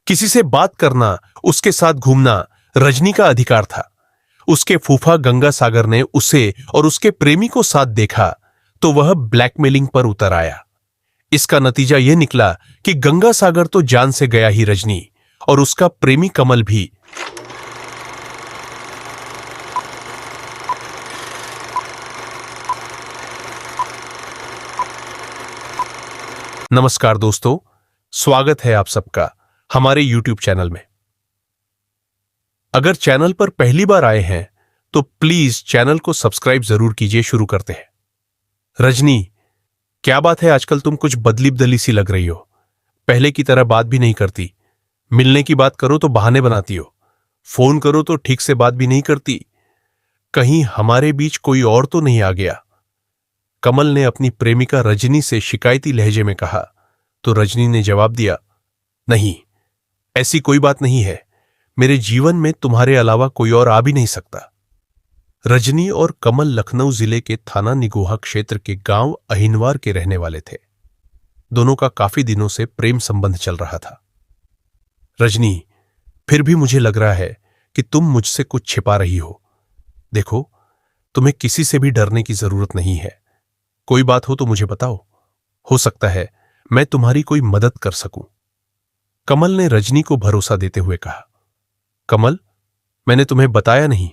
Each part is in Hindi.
किसी से बात करना, उसके साथ घूमना रजनी का अधिकार था। उसके फूफा गंगा सागर ने उसे और उसके प्रेमी को साथ देखा तो वह ब्लैकमेलिंग पर उतर आया। इसका नतीजा यह निकला कि गंगा सागर तो जान से गया ही रजनी, और उसका प्रेमी कमल भी। नमस्कार दोस्तों, स्वागत है आप सबका हमारे YouTube चैनल में। अगर चैनल पर पहली बार आए हैं तो प्लीज चैनल को सब्सक्राइब जरूर कीजिए। शुरू करते हैं। रजनी, क्या बात है, आजकल तुम कुछ बदली बदली सी लग रही हो। पहले की तरह बात भी नहीं करती। मिलने की बात करो तो बहाने बनाती हो, फोन करो तो ठीक से बात भी नहीं करती। कहीं हमारे बीच कोई और तो नहीं आ गया? कमल ने अपनी प्रेमिका रजनी से शिकायती लहजे में कहा तो रजनी ने जवाब दिया, नहीं, ऐसी कोई बात नहीं है। मेरे जीवन में तुम्हारे अलावा कोई और आ भी नहीं सकता। रजनी और कमल लखनऊ जिले के थाना निगोहा क्षेत्र के गांव अहिनवार के रहने वाले थे। दोनों का काफी दिनों से प्रेम संबंध चल रहा था। रजनी, फिर भी मुझे लग रहा है कि तुम मुझसे कुछ छिपा रही हो। देखो, तुम्हें किसी से भी डरने की जरूरत नहीं है। कोई बात हो तो मुझे बताओ, हो सकता है मैं तुम्हारी कोई मदद कर सकूं। कमल ने रजनी को भरोसा देते हुए कहा। कमल, मैंने तुम्हें बताया नहीं,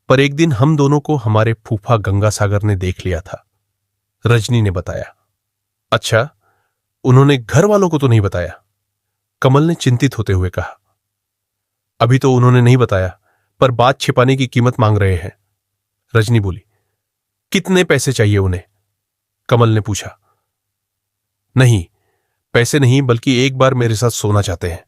पर एक दिन हम दोनों को हमारे फूफा गंगा सागर ने देख लिया था, रजनी ने बताया। अच्छा, उन्होंने घर वालों को तो नहीं बताया? कमल ने चिंतित होते हुए कहा। अभी तो उन्होंने नहीं बताया, पर बात छिपाने की कीमत मांग रहे हैं, रजनी बोली। कितने पैसे चाहिए उन्हें? कमल ने पूछा। नहीं, पैसे नहीं, बल्कि एक बार मेरे साथ सोना चाहते हैं।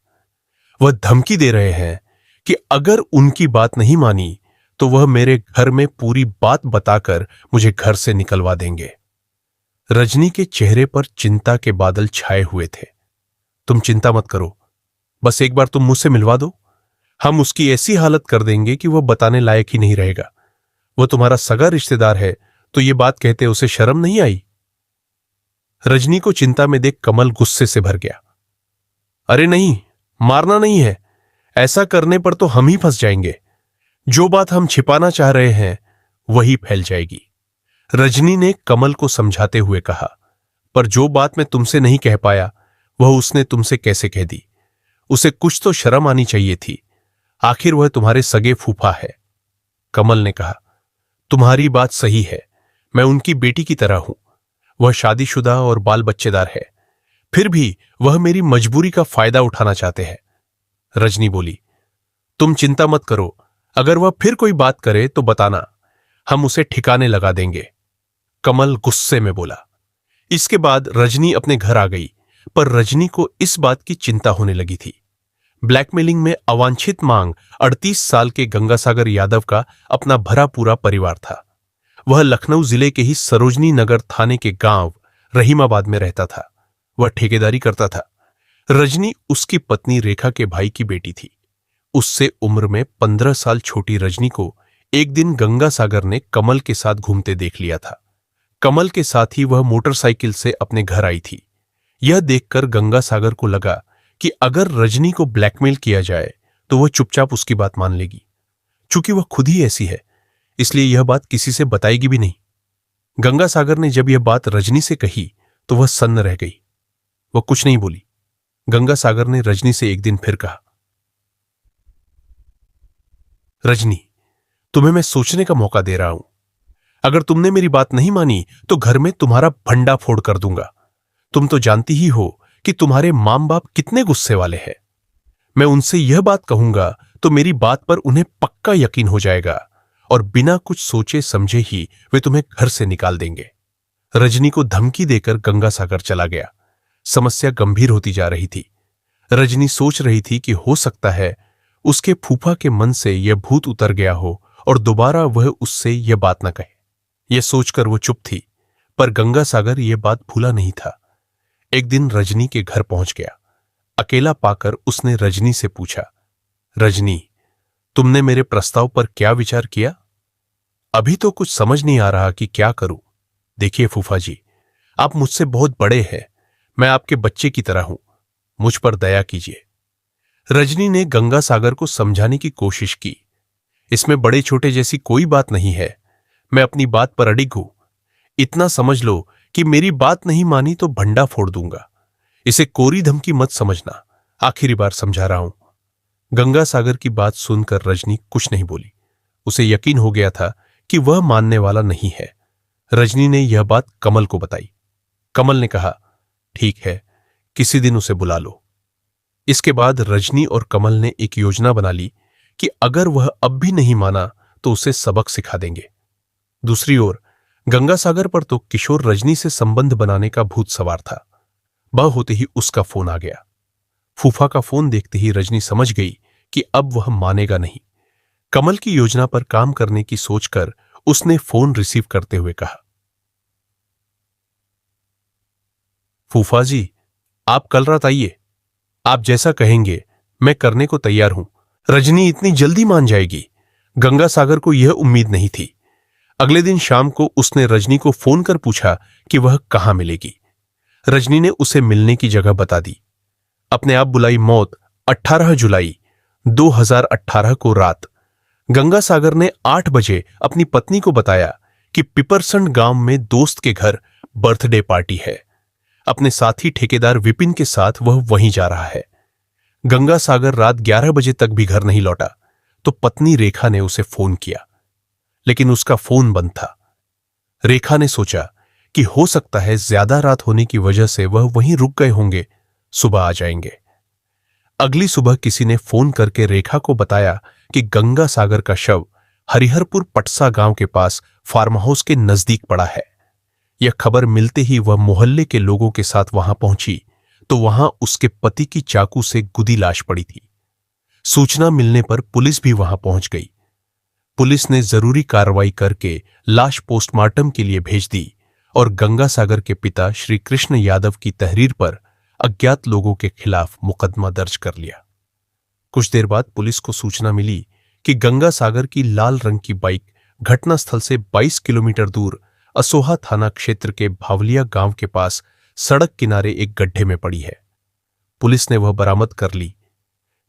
वह धमकी दे रहे हैं कि अगर उनकी बात नहीं मानी तो वह मेरे घर में पूरी बात बताकर मुझे घर से निकलवा देंगे। रजनी के चेहरे पर चिंता के बादल छाए हुए थे। तुम चिंता मत करो, बस एक बार तुम मुझसे मिलवा दो। हम उसकी ऐसी हालत कर देंगे कि वह बताने लायक ही नहीं रहेगा। वह तुम्हारा सगा रिश्तेदार है, तो यह बात कहते उसे शर्म नहीं आई? रजनी को चिंता में देख कमल गुस्से से भर गया। अरे नहीं, मारना नहीं है। ऐसा करने पर तो हम ही फंस जाएंगे। जो बात हम छिपाना चाह रहे हैं वही फैल जाएगी, रजनी ने कमल को समझाते हुए कहा। पर जो बात मैं तुमसे नहीं कह पाया वह उसने तुमसे कैसे कह दी? उसे कुछ तो शर्म आनी चाहिए थी। आखिर वह तुम्हारे सगे फूफा है। कमल ने कहा। तुम्हारी बात सही है, मैं उनकी बेटी की तरह हूं। वह शादीशुदा और बाल बच्चेदार है, फिर भी वह मेरी मजबूरी का फायदा उठाना चाहते हैं, रजनी बोली। तुम चिंता मत करो, अगर वह फिर कोई बात करे तो बताना, हम उसे ठिकाने लगा देंगे, कमल गुस्से में बोला। इसके बाद रजनी अपने घर आ गई, पर रजनी को इस बात की चिंता होने लगी थी। ब्लैकमेलिंग में अवांछित मांग 38 साल के गंगासागर यादव का अपना भरा पूरा परिवार था। वह लखनऊ जिले के ही सरोजनी नगर थाने के गांव रहीमाबाद में रहता था। वह ठेकेदारी करता था। रजनी उसकी पत्नी रेखा के भाई की बेटी थी। उससे उम्र में 15 साल छोटी रजनी को एक दिन गंगा सागर ने कमल के साथ घूमते देख लिया था। कमल के साथ ही वह मोटरसाइकिल से अपने घर आई थी। यह देखकर गंगा सागर को लगा कि अगर रजनी को ब्लैकमेल किया जाए तो वह चुपचाप उसकी बात मान लेगी। चूंकि वह खुद ही ऐसी है, इसलिए यह बात किसी से बताएगी भी नहीं। गंगा सागर ने जब यह बात रजनी से कही तो वह सन्न रह गई। वह कुछ नहीं बोली। गंगा सागर ने रजनी से एक दिन फिर कहा, रजनी, तुम्हें मैं सोचने का मौका दे रहा हूं। अगर तुमने मेरी बात नहीं मानी तो घर में तुम्हारा भंडा फोड़ कर दूंगा। तुम तो जानती ही हो कि तुम्हारे मां बाप कितने गुस्से वाले हैं। मैं उनसे यह बात कहूंगा तो मेरी बात पर उन्हें पक्का यकीन हो जाएगा और बिना कुछ सोचे समझे ही वे तुम्हें घर से निकाल देंगे। रजनी को धमकी देकर गंगा सागर चला गया। समस्या गंभीर होती जा रही थी। रजनी सोच रही थी कि हो सकता है उसके फूफा के मन से यह भूत उतर गया हो और दोबारा वह उससे यह बात न कहे। यह सोचकर वो चुप थी, पर गंगा सागर यह बात भूला नहीं था। एक दिन रजनी के घर पहुंच गया। अकेला पाकर उसने रजनी से पूछा, रजनी, तुमने मेरे प्रस्ताव पर क्या विचार किया? अभी तो कुछ समझ नहीं आ रहा कि क्या करूं। देखिए फूफा जी, आप मुझसे बहुत बड़े हैं, मैं आपके बच्चे की तरह हूं, मुझ पर दया कीजिए। रजनी ने गंगा सागर को समझाने की कोशिश की। इसमें बड़े छोटे जैसी कोई बात नहीं है। मैं अपनी बात पर अडिग हूं। इतना समझ लो कि मेरी बात नहीं मानी तो भंडा फोड़ दूंगा। इसे कोरी धमकी मत समझना। आखिरी बार समझा रहा हूं। गंगा सागर की बात सुनकर रजनी कुछ नहीं बोली। उसे यकीन हो गया था कि वह मानने वाला नहीं है। रजनी ने यह बात कमल को बताई। कमल ने कहा, ठीक है, किसी दिन उसे बुला लो। इसके बाद रजनी और कमल ने एक योजना बना ली कि अगर वह अब भी नहीं माना तो उसे सबक सिखा देंगे। दूसरी ओर गंगा सागर पर तो किशोर रजनी से संबंध बनाने का भूत सवार था। वह होते ही उसका फोन आ गया। फूफा का फोन देखते ही रजनी समझ गई कि अब वह मानेगा नहीं। कमल की योजना पर काम करने की सोचकर उसने फोन रिसीव करते हुए कहा, फूफा जी, आप कल रात आइए। आप जैसा कहेंगे मैं करने को तैयार हूं। रजनी इतनी जल्दी मान जाएगी, गंगा सागर को यह उम्मीद नहीं थी। अगले दिन शाम को उसने रजनी को फोन कर पूछा कि वह कहां मिलेगी। रजनी ने उसे मिलने की जगह बता दी। अपने आप बुलाई मौत 18 जुलाई 2018 को रात गंगा सागर ने 8 बजे अपनी पत्नी को बताया कि पिपरसंड गांव में दोस्त के घर बर्थडे पार्टी है। अपने साथी ठेकेदार विपिन के साथ वह वहीं जा रहा है। गंगा सागर रात 11 बजे तक भी घर नहीं लौटा तो पत्नी रेखा ने उसे फोन किया, लेकिन उसका फोन बंद था। रेखा ने सोचा कि हो सकता है ज्यादा रात होने की वजह से वह वहीं रुक गए होंगे, सुबह आ जाएंगे। अगली सुबह किसी ने फोन करके रेखा को बताया कि गंगा सागर का शव हरिहरपुर पटसा गांव के पास फार्म हाउस के नजदीक पड़ा है। यह खबर मिलते ही वह मोहल्ले के लोगों के साथ वहां पहुंची तो वहां उसके पति की चाकू से गुदी लाश पड़ी थी। सूचना मिलने पर पुलिस भी वहां पहुंच गई। पुलिस ने जरूरी कार्रवाई करके लाश पोस्टमार्टम के लिए भेज दी और गंगा सागर के पिता श्री कृष्ण यादव की तहरीर पर अज्ञात लोगों के खिलाफ मुकदमा दर्ज कर लिया। कुछ देर बाद पुलिस को सूचना मिली कि गंगा सागर की लाल रंग की बाइक घटनास्थल से 22 किलोमीटर दूर असोहा थाना क्षेत्र के भावलिया गांव के पास सड़क किनारे एक गड्ढे में पड़ी है। पुलिस ने वह बरामद कर ली।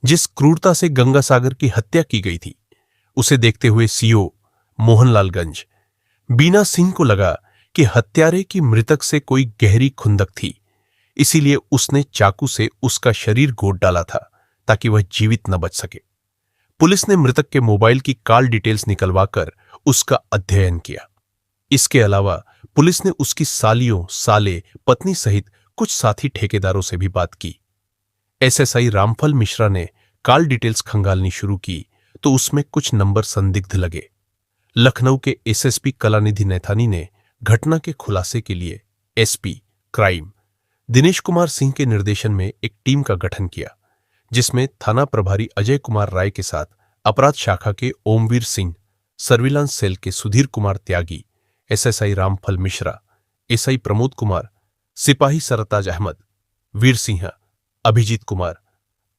जिस क्रूरता से गंगा सागर की हत्या की गई थी, उसे देखते हुए सीओ मोहनलालगंज बीना सिंह को लगा कि हत्यारे की मृतक से कोई गहरी खुंदक थी, इसीलिए उसने चाकू से उसका शरीर गोद डाला था ताकि वह जीवित न बच सके। पुलिस ने मृतक के मोबाइल की कॉल डिटेल्स निकलवाकर उसका अध्ययन किया। इसके अलावा पुलिस ने उसकी सालियों, साले, पत्नी सहित कुछ साथी ठेकेदारों से भी बात की। एसएसआई रामफल मिश्रा ने कॉल डिटेल्स खंगालनी शुरू की तो उसमें कुछ नंबर संदिग्ध लगे। लखनऊ के एसएसपी कलानिधि नैथानी ने घटना के खुलासे के लिए एसपी क्राइम दिनेश कुमार सिंह के निर्देशन में एक टीम का गठन किया, जिसमें थाना प्रभारी अजय कुमार राय के साथ अपराध शाखा के ओमवीर सिंह, सर्विलांस सेल के सुधीर कुमार त्यागी, एसएसआई रामफल मिश्रा, एसआई प्रमोद कुमार, सिपाही सरताज अहमद, वीर सिंह, अभिजीत कुमार,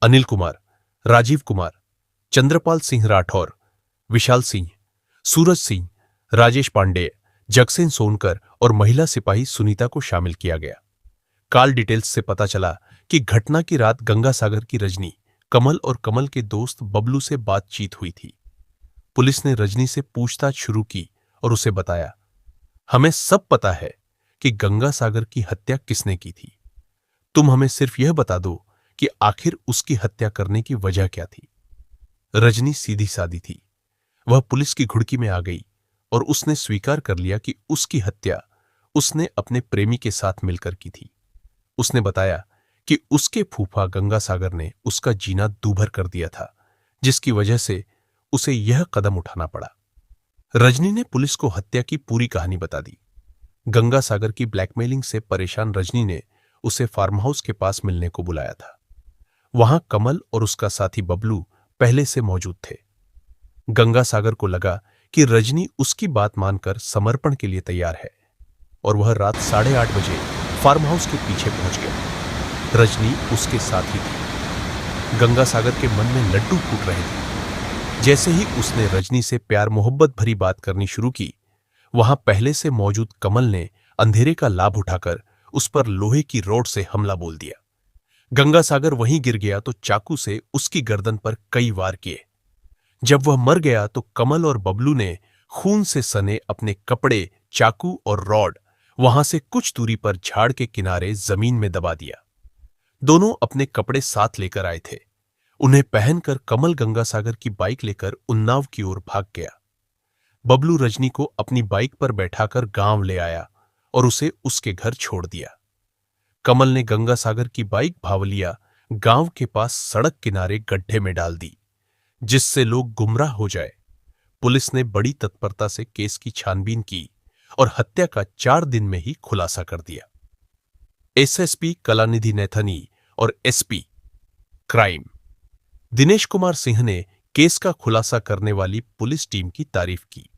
अनिल कुमार, राजीव कुमार, चंद्रपाल सिंह राठौर, विशाल सिंह, सूरज सिंह, राजेश पांडेय, जगसेन सोनकर और महिला सिपाही सुनीता को शामिल किया गया। कॉल डिटेल्स से पता चला कि घटना की रात गंगा सागर की रजनी, कमल और कमल के दोस्त बबलू से बातचीत हुई थी। पुलिस ने रजनी से पूछताछ शुरू की और उसे बताया, हमें सब पता है कि गंगा सागर की हत्या किसने की थी। तुम हमें सिर्फ यह बता दो कि आखिर उसकी हत्या करने की वजह क्या थी। रजनी सीधी सादी थी। वह पुलिस की घुड़की में आ गई और उसने स्वीकार कर लिया कि उसकी हत्या उसने अपने प्रेमी के साथ मिलकर की थी। उसने बताया कि उसके फूफा गंगा सागर ने उसका जीना दूभर कर दिया था, जिसकी वजह से उसे यह कदम उठाना पड़ा। रजनी ने पुलिस को हत्या की पूरी कहानी बता दी। गंगा सागर की ब्लैकमेलिंग से परेशान रजनी ने उसे फार्म हाउस के पास मिलने को बुलाया था। वहां कमल और उसका साथी बबलू पहले से मौजूद थे। गंगा सागर को लगा कि रजनी उसकी बात मानकर समर्पण के लिए तैयार है और वह रात 8:30 बजे फार्म हाउस के पीछे पहुंच गया। रजनी उसके साथ ही थी। गंगा सागर के मन में लड्डू फूट रहे थे। जैसे ही उसने रजनी से प्यार मोहब्बत भरी बात करनी शुरू की, वहां पहले से मौजूद कमल ने अंधेरे का लाभ उठाकर उस पर लोहे की रॉड से हमला बोल दिया। गंगासागर वहीं गिर गया तो चाकू से उसकी गर्दन पर कई वार किए। जब वह मर गया तो कमल और बबलू ने खून से सने अपने कपड़े, चाकू और रॉड वहां से कुछ दूरी पर झाड़ के किनारे जमीन में दबा दिया। दोनों अपने कपड़े साथ लेकर आए थे। उन्हें पहनकर कमल गंगासागर की बाइक लेकर उन्नाव की ओर भाग गया। बबलू रजनी को अपनी बाइक पर बैठाकर गांव ले आया और उसे उसके घर छोड़ दिया। कमल ने गंगासागर की बाइक भावलिया गांव के पास सड़क किनारे गड्ढे में डाल दी, जिससे लोग गुमराह हो जाए। पुलिस ने बड़ी तत्परता से केस की छानबीन की और हत्या का 4 दिन में ही खुलासा कर दिया। एसएसपी कलानिधि नैथनी और एसपी क्राइम दिनेश कुमार सिंह ने केस का खुलासा करने वाली पुलिस टीम की तारीफ की।